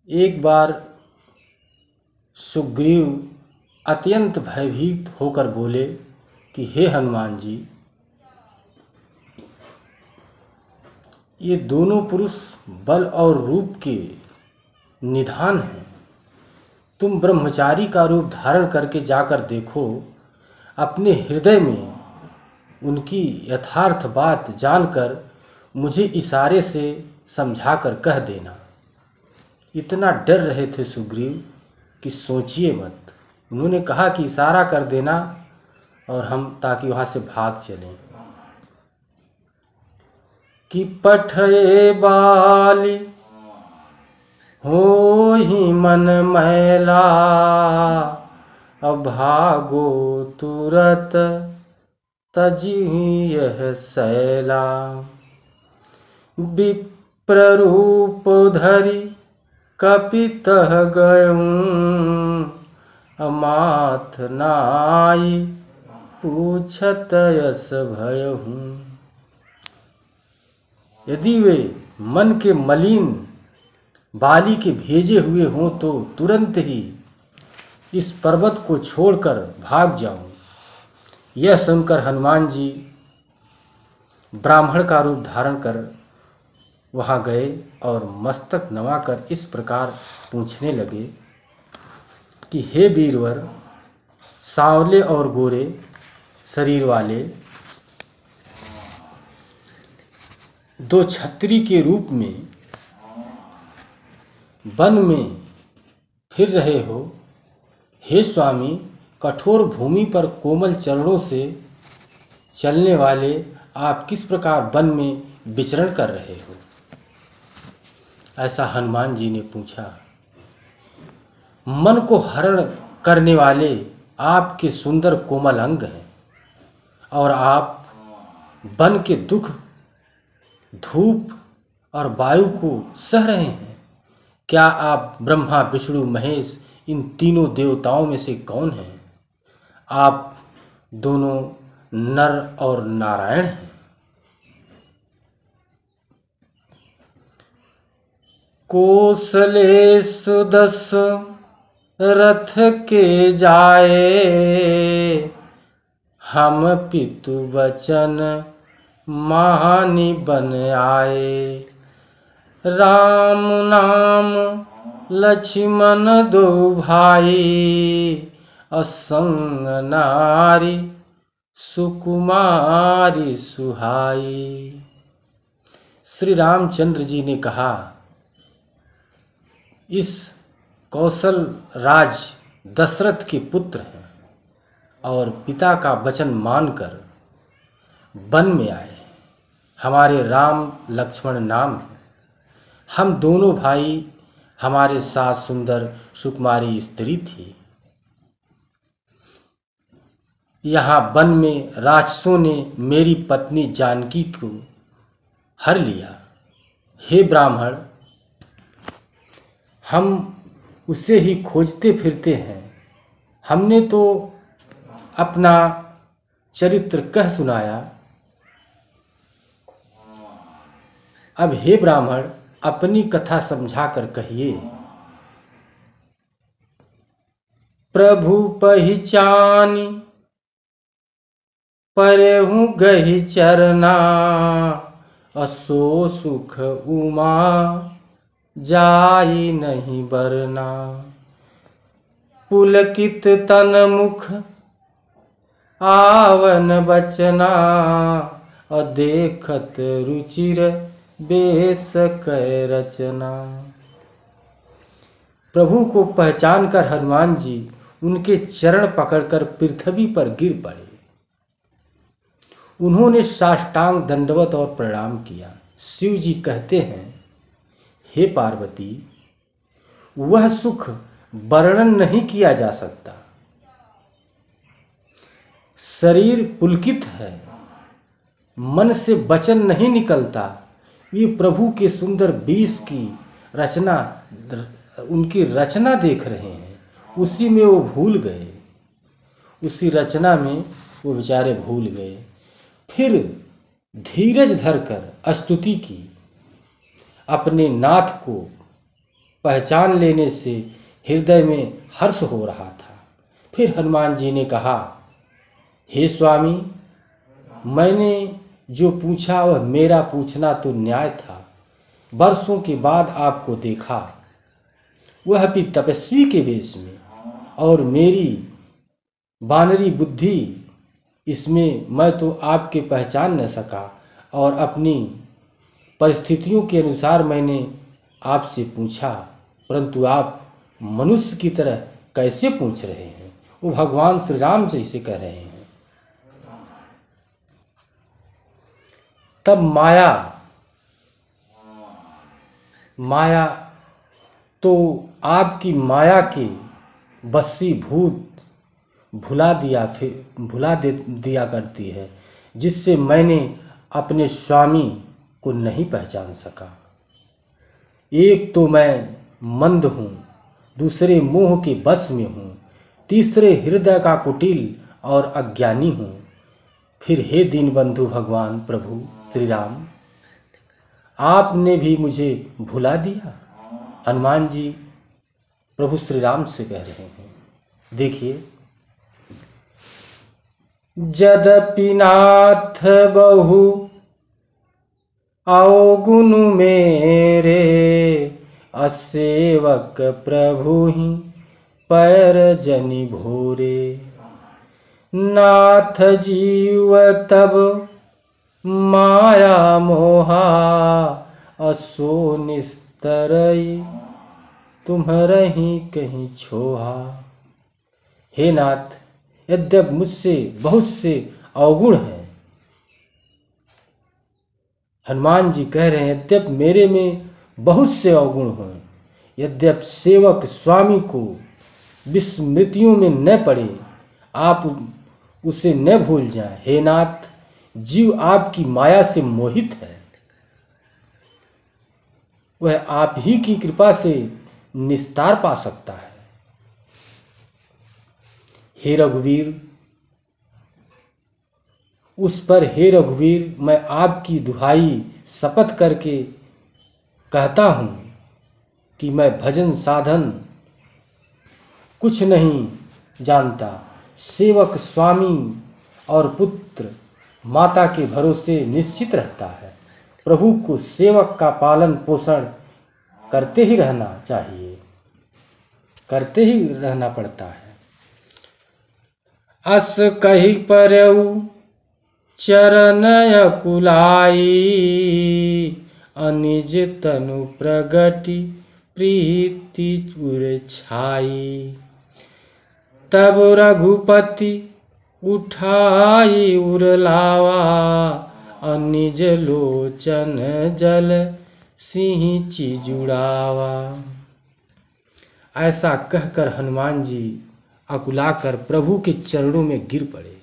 एक बार सुग्रीव अत्यंत भयभीत होकर बोले कि हे हनुमान जी, ये दोनों पुरुष बल और रूप के निधान हैं। तुम ब्रह्मचारी का रूप धारण करके जाकर देखो, अपने हृदय में उनकी यथार्थ बात जानकर मुझे इशारे से समझाकर कह देना। इतना डर रहे थे सुग्रीव कि सोचिए मत। उन्होंने कहा कि इशारा कर देना और हम ताकि वहाँ से भाग चलें। कि पठये बाली होहि मन मैला, अब भागो तुरत तजी यह सैला। विप्ररूप धरि कपितः गयूं, अमाथ नाई पूछत यस भयहूँ। यदि वे मन के मलिन बाली के भेजे हुए हों तो तुरंत ही इस पर्वत को छोड़कर भाग जाऊं। यह सुनकर हनुमान जी ब्राह्मण का रूप धारण कर वहाँ गए और मस्तक नवाकर इस प्रकार पूछने लगे कि हे वीरवर, सांवले और गोरे शरीर वाले, दो छत्री के रूप में वन में फिर रहे हो। हे स्वामी, कठोर भूमि पर कोमल चरणों से चलने वाले आप किस प्रकार वन में विचरण कर रहे हो? ऐसा हनुमान जी ने पूछा। मन को हरण करने वाले आपके सुंदर कोमल अंग हैं और आप वन के दुख, धूप और वायु को सह रहे हैं। क्या आप ब्रह्मा, विष्णु, महेश इन तीनों देवताओं में से कौन हैं? आप दोनों नर और नारायण हैं। कौशले सुदस रथ के जाए, हम पितु बचन मानी बन आए। राम नाम लक्ष्मण दो भाई, असंग नारी सुकुमारी सुहाई। श्री रामचंद्र जी ने कहा, इस कौशल राज दशरथ के पुत्र हैं और पिता का वचन मानकर वन में आए। हमारे राम लक्ष्मण नाम है। हम दोनों भाई, हमारे साथ सुंदर सुकुमारी स्त्री थी। यहाँ वन में राक्षसों ने मेरी पत्नी जानकी को हर लिया। हे ब्राह्मण, हम उसे ही खोजते फिरते हैं। हमने तो अपना चरित्र कह सुनाया। अब हे ब्राह्मण, अपनी कथा समझाकर कहिए। प्रभु पहिचानी परहु गहि चरना, असो सुख उमा जाई नहीं बरना। पुलकित तन मुख आवन बचना, अदेखत रुचिर बेस कै रचना। प्रभु को पहचानकर हनुमान जी उनके चरण पकड़कर पृथ्वी पर गिर पड़े। उन्होंने साष्टांग दंडवत और प्रणाम किया। शिव जी कहते हैं, हे पार्वती, वह सुख वर्णन नहीं किया जा सकता। शरीर पुलकित है, मन से वचन नहीं निकलता। ये प्रभु के सुंदर वेश की रचना, उनकी रचना देख रहे हैं, उसी में वो भूल गए। उसी रचना में वो बेचारे भूल गए। फिर धीरज धरकर स्तुति की, अपने नाथ को पहचान लेने से हृदय में हर्ष हो रहा था। फिर हनुमान जी ने कहा, हे स्वामी, मैंने जो पूछा वह मेरा पूछना तो न्याय था। वर्षों के बाद आपको देखा, वह भी तपस्वी के वेश में, और मेरी बानरी बुद्धि, इसमें मैं तो आपके पहचान न सका, और अपनी परिस्थितियों के अनुसार मैंने आपसे पूछा, परंतु आप मनुष्य की तरह कैसे पूछ रहे हैं? वो भगवान श्री राम जैसे कह रहे हैं। तब माया तो आपकी माया के वशीभूत भुला दिया करती है, जिससे मैंने अपने स्वामी को नहीं पहचान सका। एक तो मैं मंद हूँ, दूसरे मोह के वश में हूँ, तीसरे हृदय का कुटिल और अज्ञानी हूँ। फिर हे दीनबंधु भगवान प्रभु श्री राम, आपने भी मुझे भुला दिया। हनुमान जी प्रभु श्री राम से कह रहे हैं। देखिए, यद्यपि नाथ बहु अवगुण मेरे, असेवक प्रभु ही पैर जनि भोरे। नाथ जीव तब माया मोहा, असो निस्तरई तुम्हरहि कहीं छोहा। हे नाथ, यद्यप मुझसे बहुत से अवगुण हैं, हनुमान जी कह रहे हैं, यद्यप मेरे में बहुत से अवगुण हों, यद्यप सेवक स्वामी को विस्मृतियों में न पड़े, आप उसे न भूल जाएं। हे नाथ, जीव आपकी माया से मोहित है, वह आप ही की कृपा से निस्तार पा सकता है। हे रघुवीर, उस पर हे रघुवीर, मैं आपकी दुहाई शपथ करके कहता हूँ कि मैं भजन साधन कुछ नहीं जानता। सेवक स्वामी और पुत्र माता के भरोसे निश्चित रहता है। प्रभु को सेवक का पालन पोषण करते ही रहना चाहिए, करते ही रहना पड़ता है। अस कही परऊ चरण अकुलाई, अनिज तनु प्रगति प्रीति उर छाई। तब रघुपति उठाई उर लावा, अनिज लोचन जल सिंह जुड़ावा। ऐसा कहकर हनुमान जी अकुलाकर प्रभु के चरणों में गिर पड़े,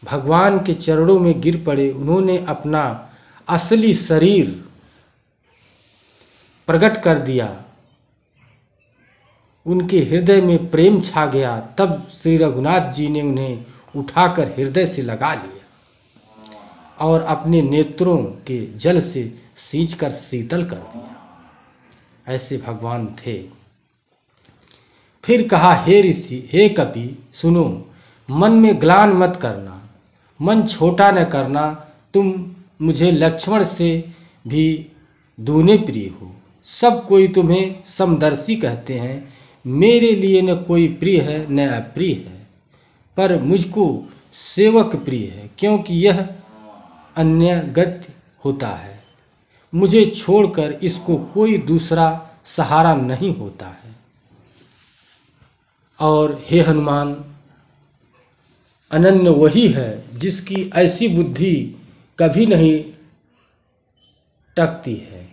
भगवान के चरणों में गिर पड़े। उन्होंने अपना असली शरीर प्रकट कर दिया, उनके हृदय में प्रेम छा गया। तब श्री रघुनाथ जी ने उन्हें उठाकर हृदय से लगा लिया और अपने नेत्रों के जल से सींचकर शीतल कर दिया। ऐसे भगवान थे। फिर कहा, हे ऋषि, हे कपि, सुनो, मन में ग्लान मत करना, मन छोटा न करना। तुम मुझे लक्ष्मण से भी दूने प्रिय हो। सब कोई तुम्हें समदर्शी कहते हैं। मेरे लिए न कोई प्रिय है न अप्रिय है, पर मुझको सेवक प्रिय है, क्योंकि यह अन्यगत्य होता है। मुझे छोड़कर इसको कोई दूसरा सहारा नहीं होता है। और हे हनुमान, अनन्य वही है जिसकी ऐसी बुद्धि कभी नहीं टकती है।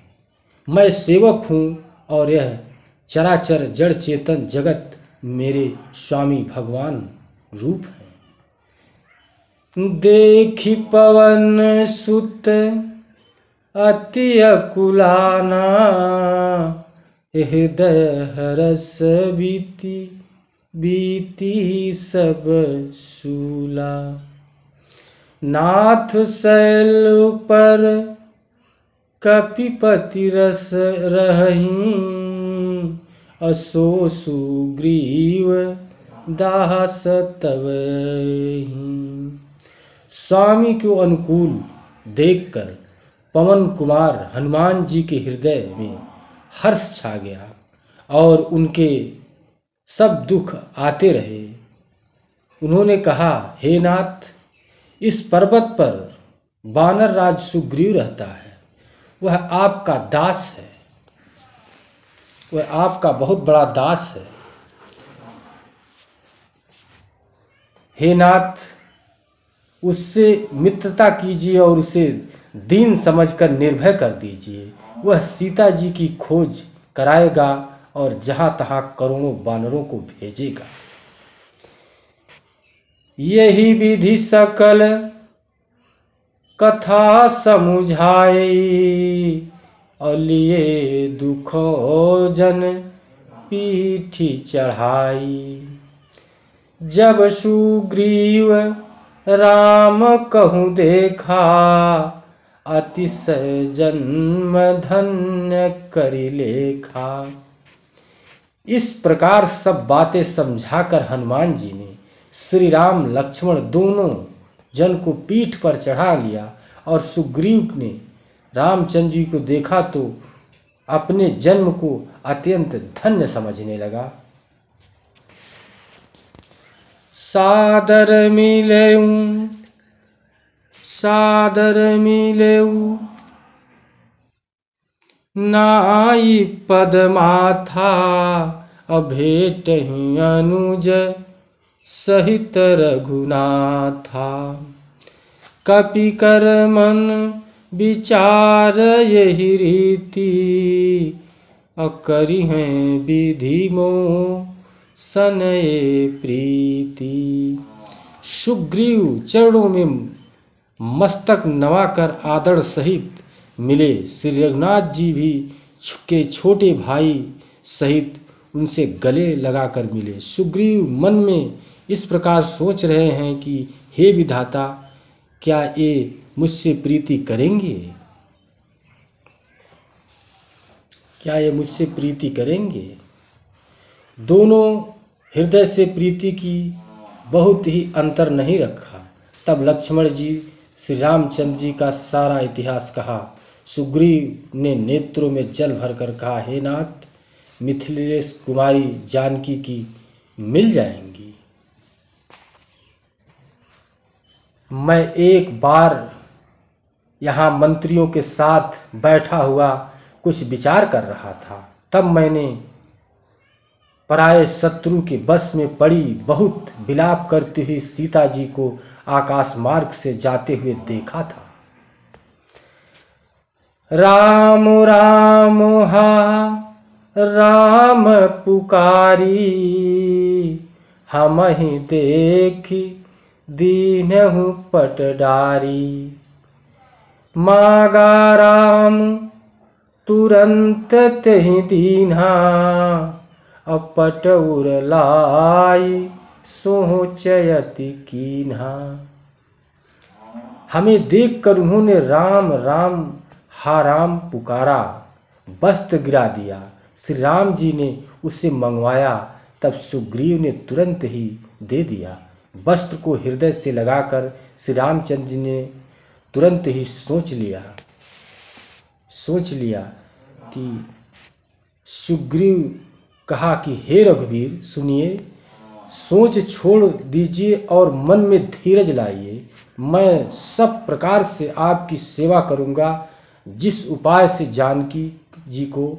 मैं सेवक हूँ और यह चराचर जड़ चेतन जगत मेरे स्वामी भगवान रूप है। देखी पवन सुत अति अकुलाना, हृदय हरस बीती बीती सब सूला। नाथ शैल पर कपिपति रस रहहीं असो सुग्रीव दास तवहीं। स्वामी को अनुकूल देखकर पवन कुमार हनुमान जी के हृदय में हर्ष छा गया और उनके सब दुख आते रहे। उन्होंने कहा, हे नाथ, इस पर्वत पर वानर राज सुग्रीव रहता है, वह आपका दास है, वह आपका बहुत बड़ा दास है। हे नाथ, उससे मित्रता कीजिए और उसे दीन समझकर निर्भय कर दीजिए। वह सीता जी की खोज कराएगा और जहाँ तहाँ करोड़ों वानरों को भेजेगा। यही विधि सकल कथा समुझाई और लिए दुखो जन पीठी चढ़ाई। जब सुग्रीव राम कहूँ देखा अतिशय जन्म धन्य करि लेखा। इस प्रकार सब बातें समझाकर हनुमान जी ने श्री राम लक्ष्मण दोनों जन को पीठ पर चढ़ा लिया और सुग्रीव ने रामचंद्र जी को देखा तो अपने जन्म को अत्यंत धन्य समझने लगा। सादर मिलेऊ नाई पद माथा अभेटहि अनुज सहित रघुनाथा। कपि कर मन विचार यही रीति अकरि हैं विधि मोह सनये प्रीति। सुग्रीव चरणों में मस्तक नवाकर आदर सहित मिले। श्री रघुनाथ जी भी के छोटे भाई सहित उनसे गले लगाकर मिले। सुग्रीव मन में इस प्रकार सोच रहे हैं कि हे विधाता, क्या ये मुझसे प्रीति करेंगे? क्या ये मुझसे प्रीति करेंगे? दोनों हृदय से प्रीति की बहुत ही अंतर नहीं रखा। तब लक्ष्मण जी श्री रामचंद्र जी का सारा इतिहास कहा। सुग्रीव ने नेत्रों में जल भरकर कहा, हे नाथ, मिथिलेश कुमारी जानकी की मिल जाएंगी। मैं एक बार यहाँ मंत्रियों के साथ बैठा हुआ कुछ विचार कर रहा था, तब मैंने पराये शत्रु के बस में पड़ी बहुत विलाप करती हुई सीता जी को आकाश मार्ग से जाते हुए देखा था। राम राम हा राम पुकारी हमहि देखी दीनहु पटडारी। मागा राम तुरंत तहि दीन्हा अपट उरलाई सोचयति कीन्हा। हमें देखकर उन्होंने राम राम हा राम पुकारा, वस्त्र गिरा दिया। श्री राम जी ने उसे मंगवाया, तब सुग्रीव ने तुरंत ही दे दिया। वस्त्र को हृदय से लगाकर श्री रामचंद्र जी ने तुरंत ही सोच लिया कि सुग्रीव कहा कि हे रघुवीर, सुनिए, सोच छोड़ दीजिए और मन में धीरज लाइए। मैं सब प्रकार से आपकी सेवा करूंगा, जिस उपाय से जानकी जी को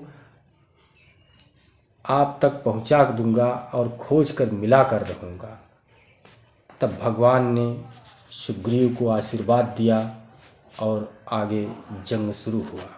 आप तक पहुंचा दूंगा और खोज कर मिला कर रहूँगा। तब भगवान ने सुग्रीव को आशीर्वाद दिया और आगे जंग शुरू हुआ।